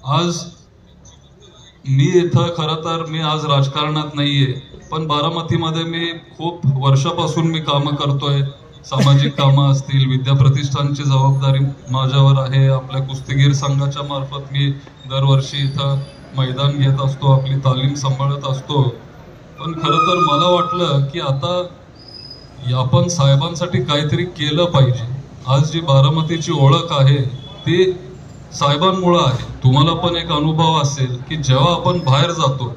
आज मी इथं खरं तर मी आज राजकारणात नाहीये, पण बारामतीमध्ये मी खूप वर्षापासून मी कामं करतोय. सामाजिक कामं असतील, विद्याप्रतिष्ठानची जबाबदारी माझ्यावर आहे. आपल्या कुस्तीगीर संघाच्या मार्फत मी दरवर्षी इथं मैदान घेत असतो, आपली तालीम सांभाळत असतो. पण खरं तर मला वाटलं की आता आपण साहेबांसाठी काहीतरी केलं पाहिजे. आज जी बारामतीची ओळख आहे ती साहेबांमुळे आहे. तुम्हाला पण एक अनुभव असेल की जेव्हा आपण बाहेर जातो,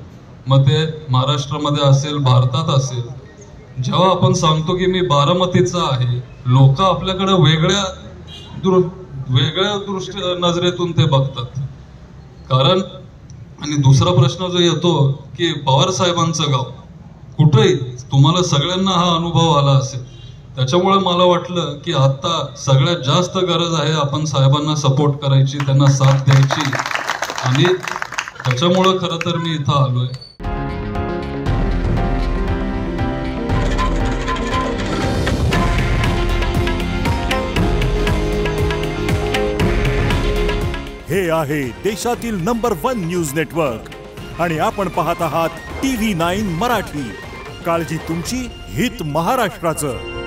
मग ते महाराष्ट्रामध्ये असेल, भारतात असेल, जेव्हा आपण सांगतो की मी बारामतीचा आहे, लोक आपल्याकडे वेगळ्या दृष्टी नजरेतून ते बघतात. कारण आणि दुसरा प्रश्न जो येतो की पवार साहेबांचं गाव कुठेही, तुम्हाला सगळ्यांना हा अनुभव आला असेल. त्याच्यामुळे मला वाटलं की आता सगळ्यात जास्त गरज आहे आपण साहेबांना सपोर्ट करायची, त्यांना साथ द्यायची, आणि त्याच्यामुळे खरं तर मी इथं आलोय. हे आहे देशातील नंबर 1 न्यूज नेटवर्क आणि आपण पाहत आहात TV9 मराठी. काळजी तुमची, हित महाराष्ट्राचं.